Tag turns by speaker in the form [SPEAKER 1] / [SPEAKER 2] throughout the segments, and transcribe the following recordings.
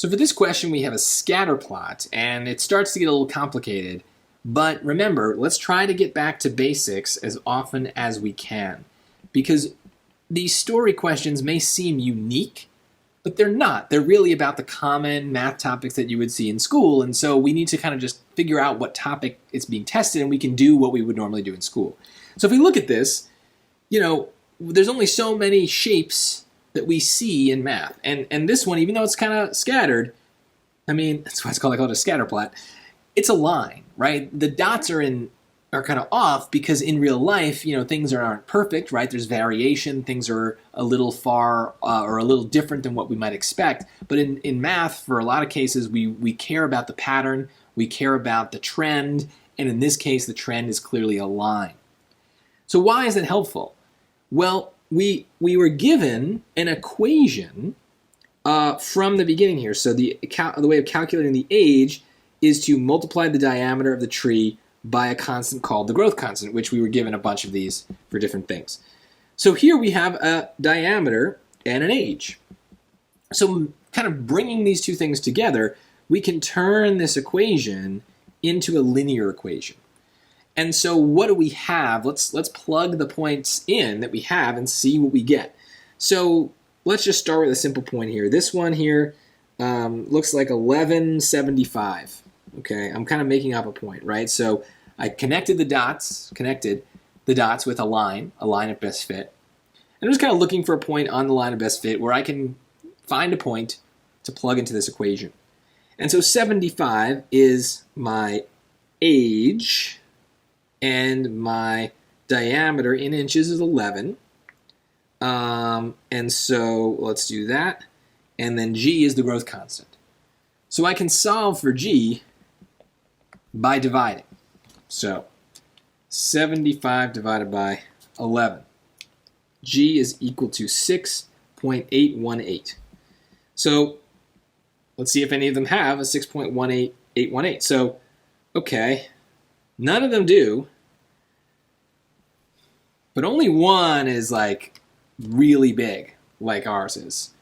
[SPEAKER 1] So for this question, we have a scatter plot, and it starts to get a little complicated. But remember, let's try to get back to basics as often as we can, because these story questions may seem unique, but they're not. They're really about the common math topics that you would see in school, and so we need to kind of just figure out what topic is being tested, and we can do what we would normally do in school. So if we look at this, there's only so many shapes that we see in math. And this one, even though it's kind of scattered, that's why I call it a scatter plot, it's a line, right? The dots are kind of off because in real life, things aren't perfect, right? There's variation, things are a little far or a little different than what we might expect. But in math, for a lot of cases, we care about the pattern, we care about the trend, and in this case, the trend is clearly a line. So why is that helpful? Well, we were given an equation from the beginning here. So the way of calculating the age is to multiply the diameter of the tree by a constant called the growth constant, which we were given a bunch of these for different things. So here we have a diameter and an age. So kind of bringing these two things together, we can turn this equation into a linear equation. And so what do we have? Let's plug the points in that we have and see what we get. So let's just start with a simple point here. This one here looks like 1175. Okay, I'm kind of making up a point, right? So I connected the dots with a line of best fit. And I'm just kind of looking for a point on the line of best fit where I can find a point to plug into this equation. And so 75 is my age, and my diameter in inches is 11. And so let's do that. And then G is the growth constant. So I can solve for G by dividing. So 75 divided by 11. G is equal to 6.818. So let's see if any of them have a 6.18818. So, okay, none of them do, but only one is like really big, like ours is.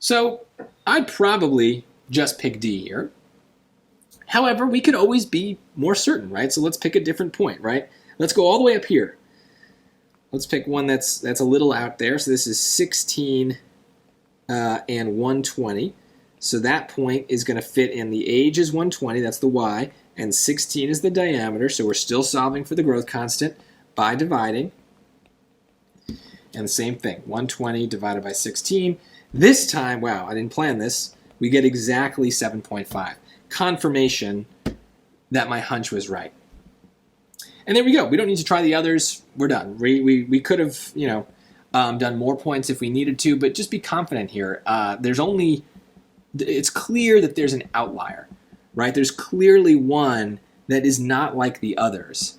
[SPEAKER 1] So I'd probably just pick D here. However, we could always be more certain, right? So let's pick a different point, right? Let's go all the way up here. Let's pick one that's a little out there. So this is 16 and 120. So that point is going to fit in. The age is 120, that's the Y, and 16 is the diameter. So we're still solving for the growth constant by dividing. And the same thing, 120 divided by 16. This time, wow, I didn't plan this, we get exactly 7.5. Confirmation that my hunch was right. And there we go. We don't need to try the others. We're done. We could have, done more points if we needed to, but just be confident here. It's clear that there's an outlier, right? There's clearly one that is not like the others.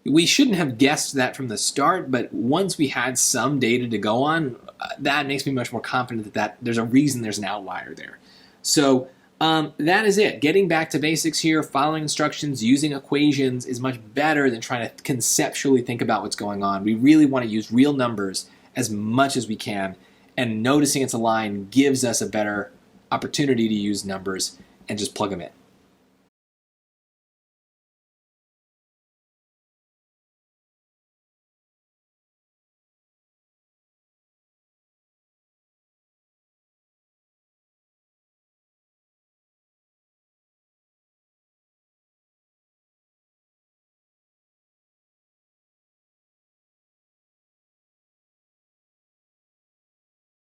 [SPEAKER 1] We shouldn't have guessed that from the start, but once we had some data to go on, that makes me much more confident that there's a reason there's an outlier there. So that is it. Getting back to basics here, following instructions, using equations is much better than trying to conceptually think about what's going on. We really want to use real numbers as much as we can, and noticing it's a line gives us a better opportunity to use numbers and just plug them in.